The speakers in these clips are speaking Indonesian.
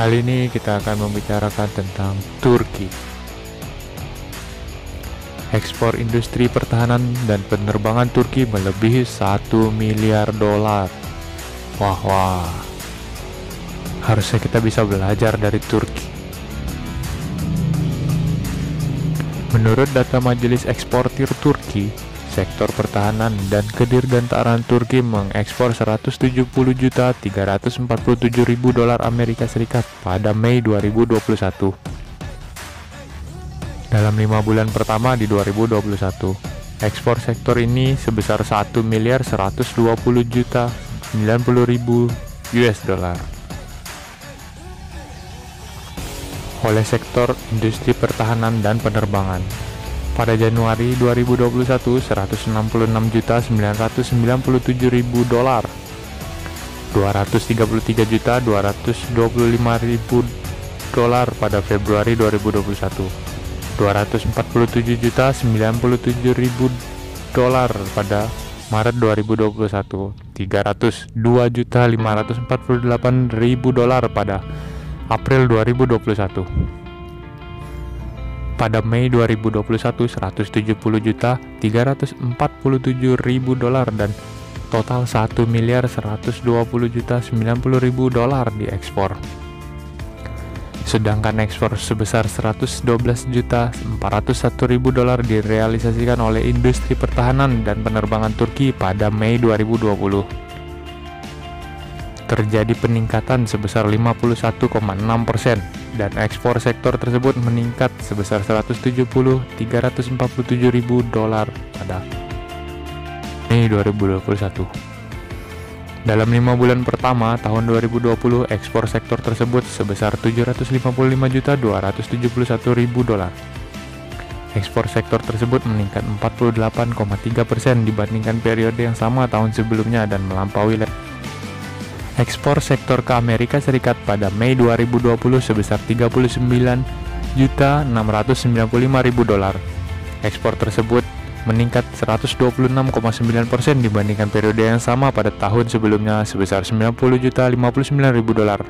Kali ini kita akan membicarakan tentang Turki. Ekspor industri pertahanan dan penerbangan Turki melebihi 1 miliar dolar. Wah, harusnya kita bisa belajar dari Turki. Menurut data Majelis Eksportir Turki, sektor pertahanan dan kedirgantaraan Turki mengekspor 170.347.000 dolar Amerika Serikat pada Mei 2021. Dalam 5 bulan pertama di 2021, ekspor sektor ini sebesar 1.120.090.000 US dollar. Oleh sektor industri pertahanan dan penerbangan. Pada Januari 2021, 166.997.000 dolar, 233.225.000 dolar pada Februari 2021, 247.097.000 dolar pada Maret 2021, 302.548.000 dolar pada April 2021. Pada Mei 2021, 170.347.000 dolar dan total 1.120.090.000 dolar diekspor. Sedangkan ekspor sebesar 112.401.000 dolar direalisasikan oleh industri pertahanan dan penerbangan Turki pada Mei 2020. Terjadi peningkatan sebesar 51,6% dan ekspor sektor tersebut meningkat sebesar 170.347.000 dolar pada Mei 2021. Dalam 5 bulan pertama tahun 2020, ekspor sektor tersebut sebesar 755.271.000 dolar. Ekspor sektor tersebut meningkat 48,3% dibandingkan periode yang sama tahun sebelumnya dan melampaui ekspor sektor ke Amerika Serikat pada Mei 2020 sebesar 39.695.000 dolar. Ekspor tersebut meningkat 126,9% dibandingkan periode yang sama pada tahun sebelumnya sebesar 90.059.000 dolar.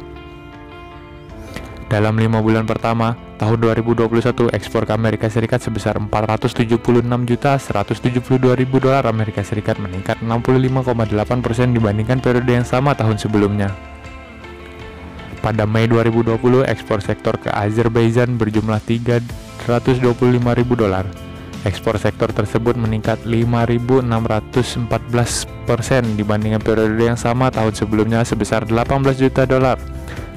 Dalam 5 bulan pertama tahun 2021, ekspor ke Amerika Serikat sebesar 476.172.000 dolar Amerika Serikat meningkat 65,8% dibandingkan periode yang sama tahun sebelumnya. Pada Mei 2020, ekspor sektor ke Azerbaijan berjumlah 325.000 dolar. Ekspor sektor tersebut meningkat 5.614% dibandingkan periode yang sama tahun sebelumnya sebesar 18 juta dolar.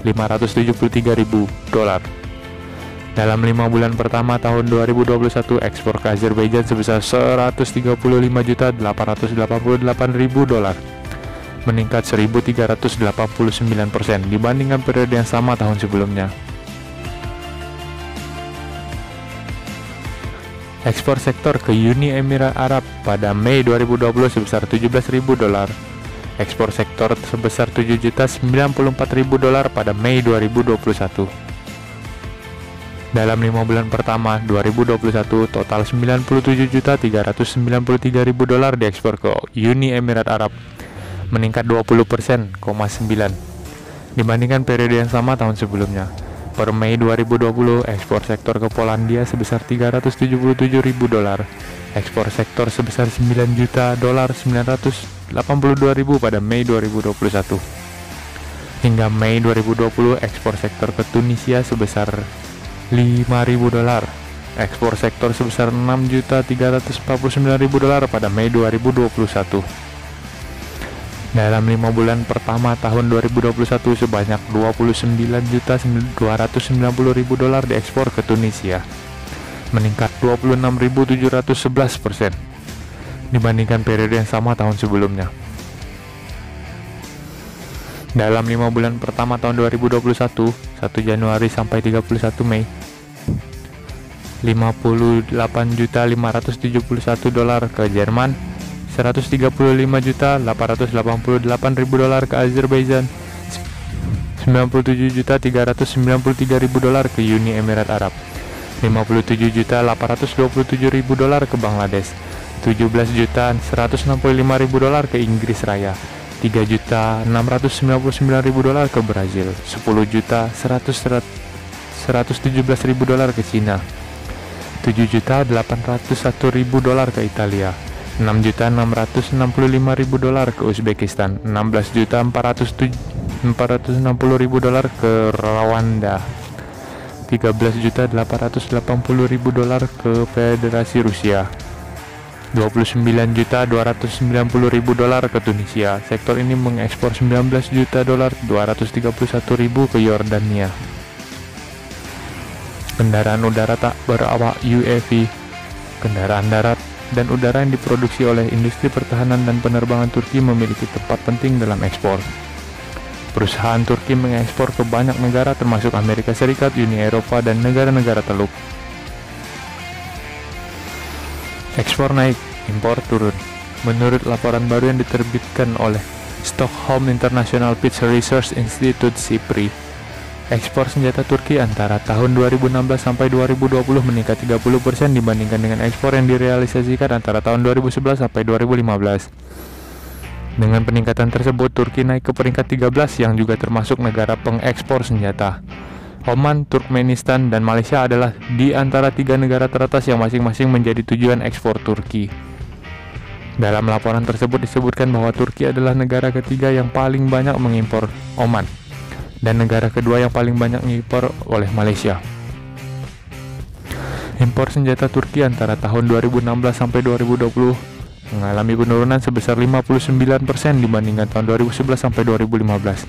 573.000 dolar. Dalam 5 bulan pertama tahun 2021, ekspor ke Azerbaijan sebesar 135.888.000 dolar, meningkat 1.389% dibandingkan periode yang sama tahun sebelumnya. Ekspor sektor ke Uni Emirat Arab pada Mei 2020 sebesar 17.000 dolar. Ekspor sektor sebesar 7.094.000 dolar pada Mei 2021. Dalam 5 bulan pertama 2021, total 97.393.000 dolar diekspor ke Uni Emirat Arab, meningkat 20,9% dibandingkan periode yang sama tahun sebelumnya. Per Mei 2020, ekspor sektor ke Polandia sebesar 377.000 dolar. Ekspor sektor sebesar 9 juta dolar 982.000 pada Mei 2021. Hingga Mei 2020, ekspor sektor ke Tunisia sebesar 5.000 dolar. Ekspor sektor sebesar 6 juta 349.000 dolar pada Mei 2021. Dalam 5 bulan pertama tahun 2021, sebanyak 29.290.000 dolar diekspor ke Tunisia, meningkat 26.711% dibandingkan periode yang sama tahun sebelumnya. Dalam 5 bulan pertama tahun 2021, 1 Januari sampai 31 Mei, 58.571 dolar ke Jerman, 135.888.000 dolar ke Azerbaijan, 97.393.000 dolar ke Uni Emirat Arab, 57.827.000 dolar ke Bangladesh, 17.165.000 dolar ke Inggris Raya, 3.699.000 dolar ke Brazil, 10.117.000 dolar ke Cina, 7.801.000 dolar ke Italia, 6.665.000 dolar ke Uzbekistan, 16.460.000 dolar ke Rwanda, 13.880.000 dolar ke Federasi Rusia, 29.290.000 dolar ke Tunisia. Sektor ini mengekspor 19 juta dolar 231.000 ke Yordania. Kendaraan udara tak berawak UAV, kendaraan darat dan udara yang diproduksi oleh industri pertahanan dan penerbangan Turki memiliki tempat penting dalam ekspor. Perusahaan Turki mengekspor ke banyak negara termasuk Amerika Serikat, Uni Eropa, dan negara-negara Teluk. Ekspor naik, impor turun. Menurut laporan baru yang diterbitkan oleh Stockholm International Peace Research Institute (SIPRI), ekspor senjata Turki antara tahun 2016 sampai 2020 meningkat 30% dibandingkan dengan ekspor yang direalisasikan antara tahun 2011 sampai 2015. Dengan peningkatan tersebut, Turki naik ke peringkat 13 yang juga termasuk negara pengekspor senjata. Oman, Turkmenistan, dan Malaysia adalah di antara 3 negara teratas yang masing-masing menjadi tujuan ekspor Turki. Dalam laporan tersebut disebutkan bahwa Turki adalah negara ketiga yang paling banyak mengimpor Oman, dan negara kedua yang paling banyak mengimpor oleh Malaysia. Impor senjata Turki antara tahun 2016 sampai 2020 mengalami penurunan sebesar 59% dibandingkan tahun 2011 sampai 2015.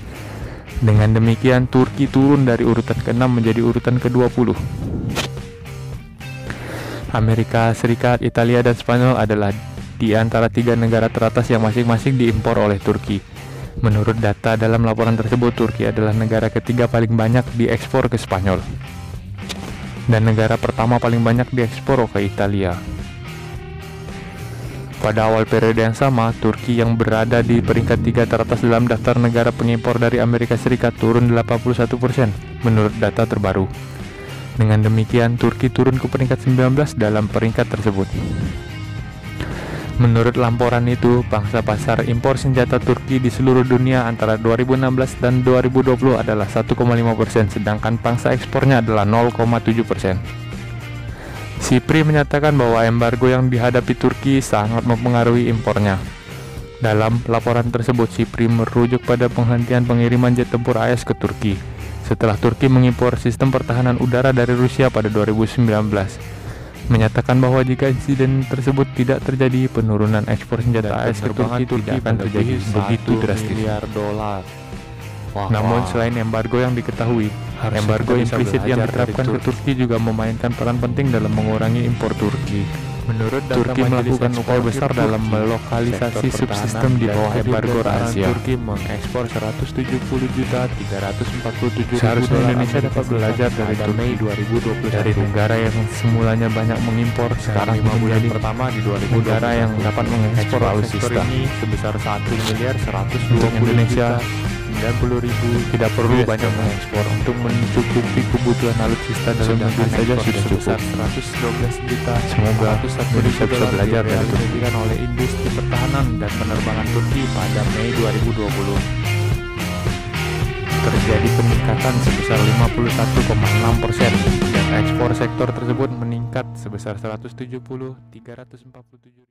Dengan demikian, Turki turun dari urutan ke-6 menjadi urutan ke-20. Amerika Serikat, Italia, dan Spanyol adalah di antara 3 negara teratas yang masing-masing diimpor oleh Turki. Menurut data dalam laporan tersebut, Turki adalah negara ketiga paling banyak diekspor ke Spanyol dan negara pertama paling banyak diekspor ke Italia. Pada awal periode yang sama, Turki yang berada di peringkat 3 teratas dalam daftar negara pengimpor dari Amerika Serikat turun 81% menurut data terbaru. Dengan demikian, Turki turun ke peringkat 19 dalam peringkat tersebut. Menurut laporan itu, pangsa pasar impor senjata Turki di seluruh dunia antara 2016 dan 2020 adalah 1,5%, sedangkan pangsa ekspornya adalah 0,7%. SIPRI menyatakan bahwa embargo yang dihadapi Turki sangat mempengaruhi impornya. Dalam laporan tersebut, SIPRI merujuk pada penghentian pengiriman jet tempur AS ke Turki setelah Turki mengimpor sistem pertahanan udara dari Rusia pada 2019. Menyatakan bahwa jika insiden tersebut tidak terjadi, penurunan ekspor senjata AS ke Turki tidak akan terjadi begitu drastis. Namun selain embargo yang diketahui, embargo implisit yang diterapkan ke Turki juga memainkan peran penting dalam mengurangi impor Turki. Menurut Turki melakukan upaya besar dalam melokalisasi subsistem di bawah embargo rahasia. Turki mengekspor 170.347.000 Seharusnya Indonesia dapat belajar dari Turki 2020 dari negara yang semulanya banyak mengimpor sekarang menjadi pertama di 2020 negara yang dapat mengekspor alutsista ini sebesar 1.120.000.000 Indonesia 90.000 tidak perlu banyak mengekspor untuk mencukupi kebutuhan alutsista dalam negeri saja sudah sebesar 112 juta. Semoga Indonesia bisa belajar dari pendidikan oleh industri pertahanan dan penerbangan Turki pada Mei 2020. Terjadi peningkatan sebesar 51,6% dan ekspor sektor tersebut meningkat sebesar 170.347